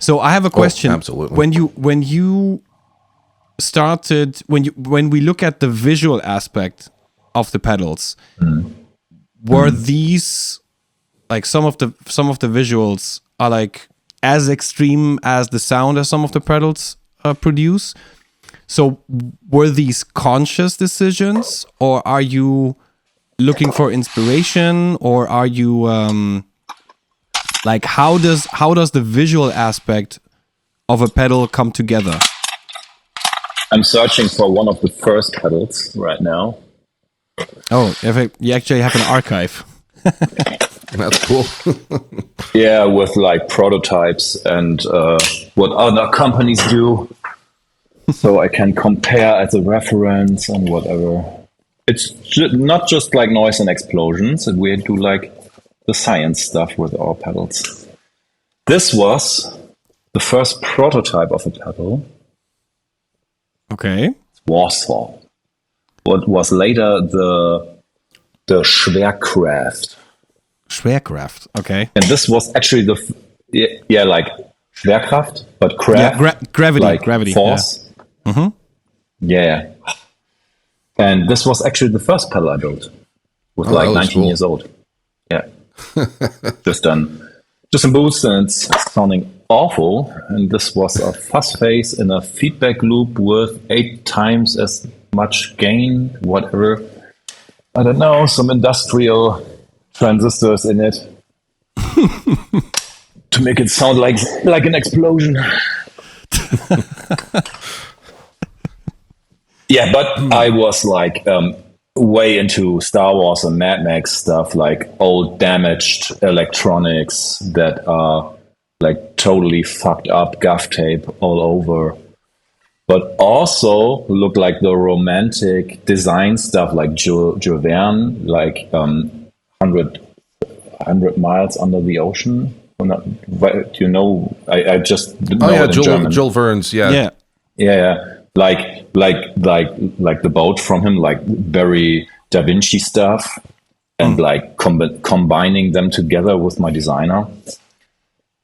So I have a question. Absolutely. When you started, when we look at the visual aspect of the pedals, were these like some of the visuals are like as extreme as the sound as some of the pedals produce? So were these conscious decisions, or are you looking for inspiration, or are you like how does the visual aspect of a pedal come together? I'm searching for one of the first pedals right now. Oh, you actually have an archive. That's cool. Yeah, with like prototypes and what other companies do. So I can compare as a reference and whatever. It's not just like noise and explosions. We do like the science stuff with our pedals. This was the first prototype of a pedal. Okay. Warsaw. What was later the Schwerkraft. Schwerkraft. Okay. And this was actually like Schwerkraft, but craft, gravity, like gravity, force. Yeah. Mm-hmm. Yeah. And this was actually the first pedal I built with 19 years old. Yeah. just some boost, and it's sounding awful. And this was a fuzz face in a feedback loop with 8 times as much gain, whatever. I don't know, some industrial transistors in it to make it sound like an explosion. Yeah, but I was like way into Star Wars and Mad Max stuff, like old damaged electronics that are like totally fucked up, gaff tape all over. But also look like the romantic design stuff like Jules Verne, like 100 miles under the ocean. Do you know? I just know it in German. Jules Verne's, yeah. Like the boat from him, like very Da Vinci stuff, and like combining them together with my designer.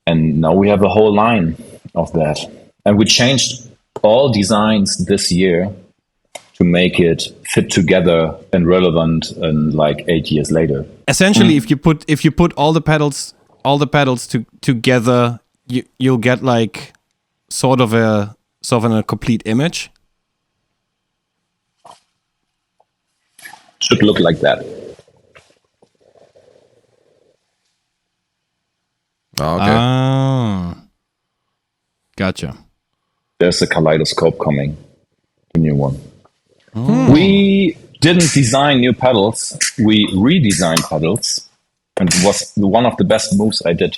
And now we have a whole line of that. And we changed all designs this year to make it fit together and relevant and like 8 years later. Essentially, if you put all the pedals together, you'll get like sort of a complete image. Should look like that. Oh, okay. Ah, gotcha. There's a kaleidoscope coming, the new one. We didn't design new pedals. We redesigned pedals, and it was one of the best moves I did.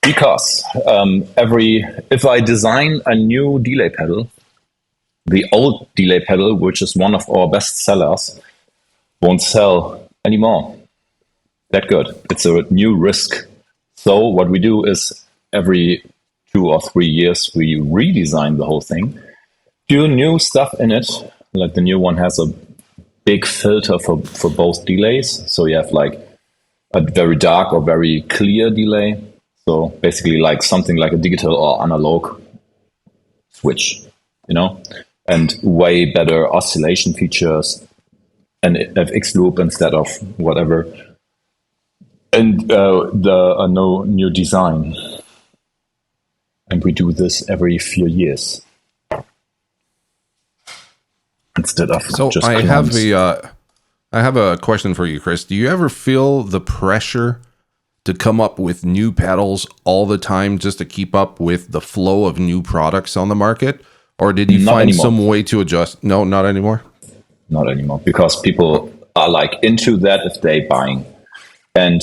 Because if I design a new delay pedal, the old delay pedal, which is one of our best sellers, won't sell anymore. That good. It's a new risk. So what we do is every 2 or 3 years, we redesign the whole thing, do new stuff in it. Like the new one has a big filter for both delays. So you have like a very dark or very clear delay. So basically like something like a digital or analog switch, and way better oscillation features, and FX loop instead of whatever. And a new design. And we do this every few years. Instead of just I have a question for you, Chris. Do you ever feel the pressure to come up with new pedals all the time just to keep up with the flow of new products on the market? Or did you Not find anymore. some way to adjust? No, not anymore? Not anymore, because people are like into that if they buying. And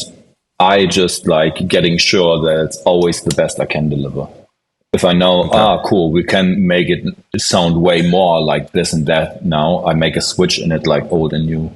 I just like getting sure that it's always the best I can deliver. If I know, cool, we can make it sound way more like this and that now, I make a switch in it like old and new,